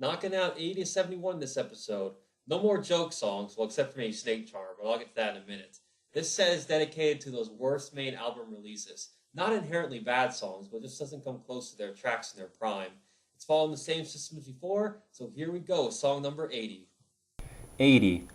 Knocking out 80 to 71 this episode. No more joke songs, well, except for maybe Snake Charm, but I'll get to that in a minute. This set is dedicated to those worst main album releases. Not inherently bad songs, but just doesn't come close to their tracks in their prime. It's following the same system as before, so here we go, song number 80. 80.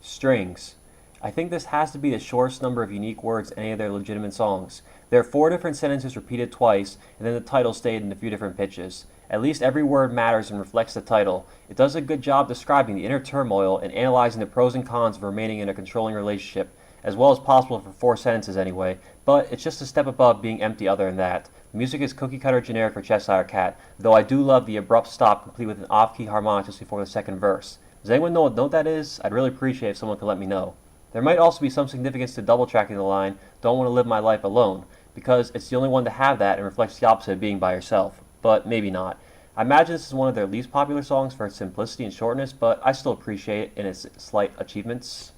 Strings. I think this has to be the shortest number of unique words in any of their legitimate songs. There are four different sentences repeated twice, and then the title stayed in a few different pitches. At least every word matters and reflects the title. It does a good job describing the inner turmoil and analyzing the pros and cons of remaining in a controlling relationship, as well as possible for four sentences anyway, but it's just a step above being empty other than that. The music is cookie cutter generic for Cheshire Cat, though I do love the abrupt stop complete with an off-key harmonic just before the second verse. Does anyone know what note that is? I'd really appreciate if someone could let me know. There might also be some significance to double tracking the line, "Don't want to live my life alone," because it's the only one to have that and reflects the opposite of being by yourself. But maybe not. I imagine this is one of their least popular songs for its simplicity and shortness, but I still appreciate it in its slight achievements.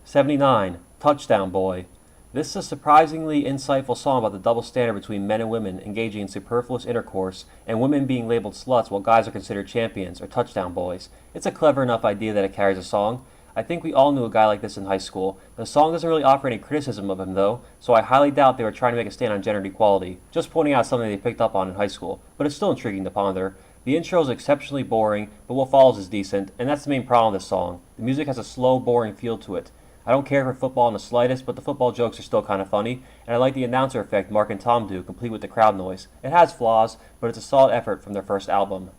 79. Touchdown Boy. This is a surprisingly insightful song about the double standard between men and women engaging in superfluous intercourse and women being labeled sluts while guys are considered champions or touchdown boys. It's a clever enough idea that it carries a song. I think we all knew a guy like this in high school. The song doesn't really offer any criticism of him though, so I highly doubt they were trying to make a stand on gender equality, just pointing out something they picked up on in high school, but it's still intriguing to ponder. The intro is exceptionally boring, but what follows is decent, and that's the main problem with this song. The music has a slow, boring feel to it. I don't care for football in the slightest, but the football jokes are still kind of funny, and I like the announcer effect Mark and Tom do, complete with the crowd noise. It has flaws, but it's a solid effort from their first album.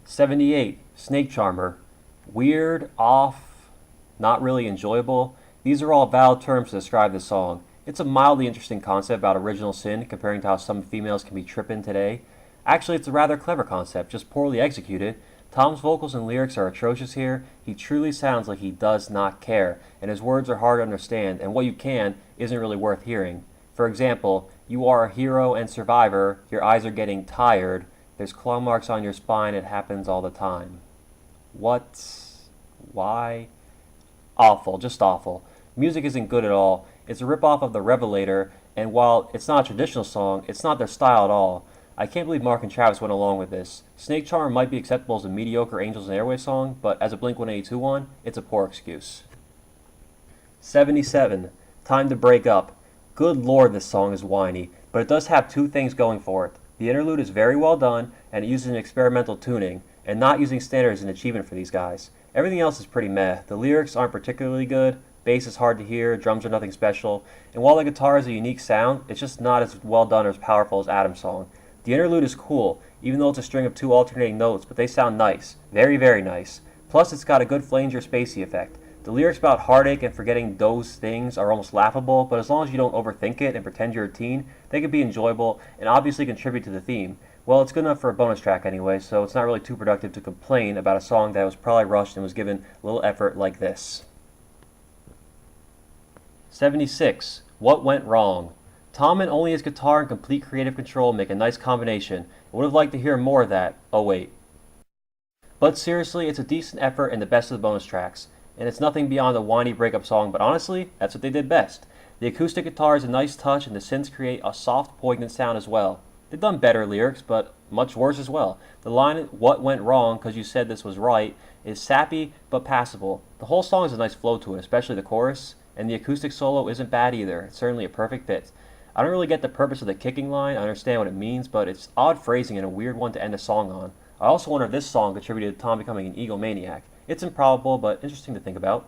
78. Snake Charmer. Weird, off, not really enjoyable. These are all valid terms to describe this song. It's a mildly interesting concept about original sin, comparing to how some females can be tripping today. Actually, it's a rather clever concept, just poorly executed. Tom's vocals and lyrics are atrocious here. He truly sounds like he does not care, and his words are hard to understand, and what you can isn't really worth hearing. For example, "You are a hero and survivor, your eyes are getting tired, there's claw marks on your spine, it happens all the time." What? Why? Awful, just awful. Music isn't good at all. It's a ripoff of The Revelator, and while it's not a traditional song, it's not their style at all. I can't believe Mark and Travis went along with this. Snake Charm might be acceptable as a mediocre Angels and Airways song, but as a Blink-182 one, it's a poor excuse. 77. Time to Break Up. Good lord, this song is whiny, but it does have two things going for it. The interlude is very well done, and it uses an experimental tuning, and not using standards is an achievement for these guys. Everything else is pretty meh. The lyrics aren't particularly good, bass is hard to hear, drums are nothing special, and while the guitar has a unique sound, it's just not as well done or as powerful as Adam's song. The interlude is cool, even though it's a string of two alternating notes, but they sound nice. Very, very nice. Plus, it's got a good flanger spacey effect. The lyrics about heartache and forgetting those things are almost laughable, but as long as you don't overthink it and pretend you're a teen, they can be enjoyable and obviously contribute to the theme. Well, it's good enough for a bonus track anyway, so it's not really too productive to complain about a song that was probably rushed and was given little effort like this. 76. What Went Wrong? Tom and only his guitar and complete creative control make a nice combination. I would have liked to hear more of that. Oh wait. But seriously, it's a decent effort and the best of the bonus tracks. And it's nothing beyond a whiny breakup song, but honestly, that's what they did best. The acoustic guitar is a nice touch and the synths create a soft, poignant sound as well. They've done better lyrics, but much worse as well. The line, "What went wrong because you said this was right," is sappy but passable. The whole song has a nice flow to it, especially the chorus, and the acoustic solo isn't bad either. It's certainly a perfect fit. I don't really get the purpose of the kicking line, I understand what it means, but it's odd phrasing and a weird one to end a song on. I also wonder if this song contributed to Tom becoming an egomaniac. It's improbable, but interesting to think about.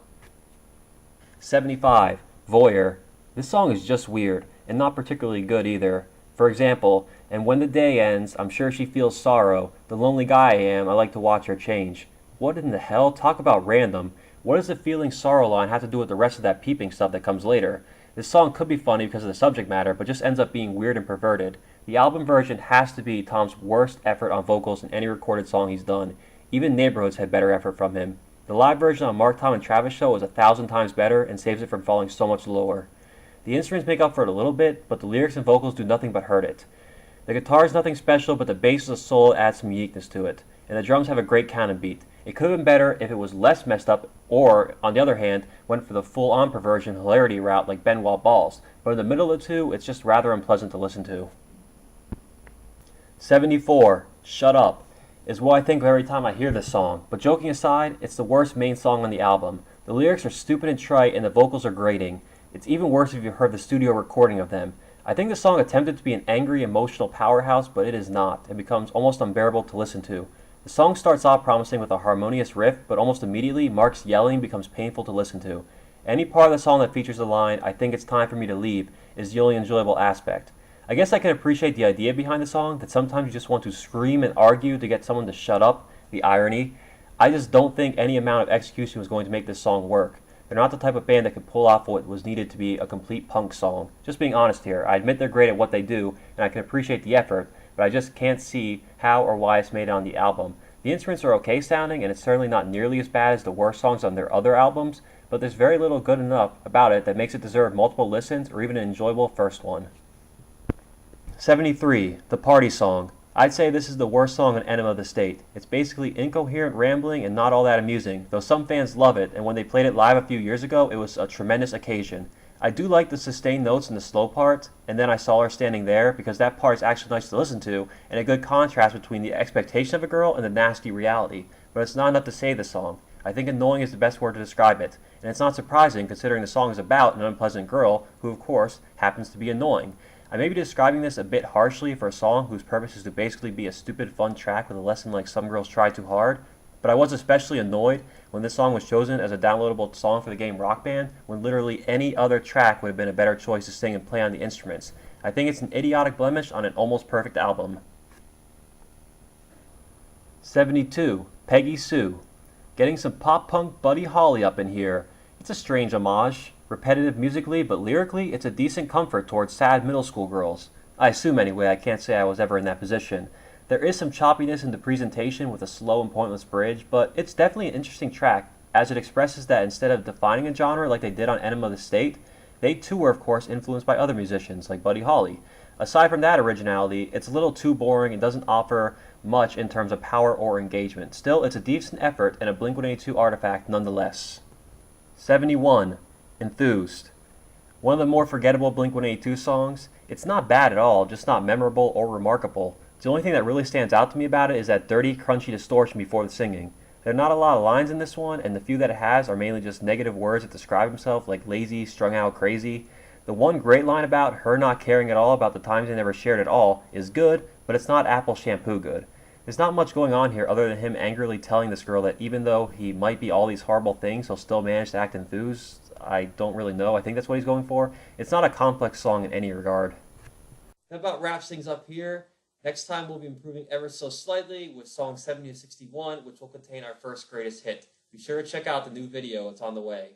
75. Voyeur. This song is just weird, and not particularly good either. For example, "And when the day ends, I'm sure she feels sorrow. The lonely guy I am, I like to watch her change." What in the hell? Talk about random. What does the feeling sorrow line have to do with the rest of that peeping stuff that comes later? This song could be funny because of the subject matter, but just ends up being weird and perverted. The album version has to be Tom's worst effort on vocals in any recorded song he's done. Even Neighborhoods had better effort from him. The live version on Mark, Tom, and Travis show is 1,000 times better and saves it from falling so much lower. The instruments make up for it a little bit, but the lyrics and vocals do nothing but hurt it. The guitar is nothing special, but the bass as a solo adds some uniqueness to it, and the drums have a great count and beat. It could have been better if it was less messed up, or, on the other hand, went for the full-on perversion hilarity route like Benoit Balls, but in the middle of the two, it's just rather unpleasant to listen to. 74. Shut Up. is what I think of every time I hear this song, but joking aside, it's the worst main song on the album. The lyrics are stupid and trite and the vocals are grating. It's even worse if you've heard the studio recording of them. I think the song attempted to be an angry, emotional powerhouse, but it is not. It becomes almost unbearable to listen to. The song starts off promising with a harmonious riff, but almost immediately, Mark's yelling becomes painful to listen to. Any part of the song that features the line, "I think it's time for me to leave," is the only enjoyable aspect. I guess I can appreciate the idea behind the song, that sometimes you just want to scream and argue to get someone to shut up, the irony. I just don't think any amount of execution was going to make this song work. They're not the type of band that could pull off what was needed to be a complete punk song. Just being honest here, I admit they're great at what they do, and I can appreciate the effort, but I just can't see how or why it's made it on the album. The instruments are okay sounding, and it's certainly not nearly as bad as the worst songs on their other albums, but there's very little good enough about it that makes it deserve multiple listens or even an enjoyable first one. 73. The Party Song. I'd say this is the worst song on Enema of the State. It's basically incoherent rambling and not all that amusing, though some fans love it, and when they played it live a few years ago, it was a tremendous occasion. I do like the sustained notes in the slow part, and then I saw her standing there, because that part is actually nice to listen to, and a good contrast between the expectation of a girl and the nasty reality, but it's not enough to save the song. I think annoying is the best word to describe it, and it's not surprising considering the song is about an unpleasant girl, who of course, happens to be annoying. I may be describing this a bit harshly for a song whose purpose is to basically be a stupid fun track with a lesson like Some Girls Try Too Hard, but I was especially annoyed when this song was chosen as a downloadable song for the game Rock Band, when literally any other track would have been a better choice to sing and play on the instruments. I think it's an idiotic blemish on an almost perfect album. 72. Peggy Sue. Getting some pop-punk Buddy Holly up in here. It's a strange homage. Repetitive musically, but lyrically, it's a decent comfort towards sad middle school girls. I assume anyway, I can't say I was ever in that position. There is some choppiness in the presentation with a slow and pointless bridge, but it's definitely an interesting track, as it expresses that instead of defining a genre like they did on Enema of the State, they too were of course influenced by other musicians, like Buddy Holly. Aside from that originality, it's a little too boring and doesn't offer much in terms of power or engagement. Still, it's a decent effort and a Blink-182 artifact nonetheless. 71. Enthused. One of the more forgettable Blink-182 songs. It's not bad at all, just not memorable or remarkable. The only thing that really stands out to me about it is that dirty, crunchy distortion before the singing. There are not a lot of lines in this one, and the few that it has are mainly just negative words that describe himself, like lazy, strung out, crazy. The one great line about her not caring at all about the times they never shared at all is good, but it's not apple shampoo good. There's not much going on here other than him angrily telling this girl that even though he might be all these horrible things, he'll still manage to act enthused. I don't really know. I think that's what he's going for. It's not a complex song in any regard. That about wraps things up here. Next time we'll be improving ever so slightly with song 70 to 61, which will contain our first greatest hit. Be sure to check out the new video. It's on the way.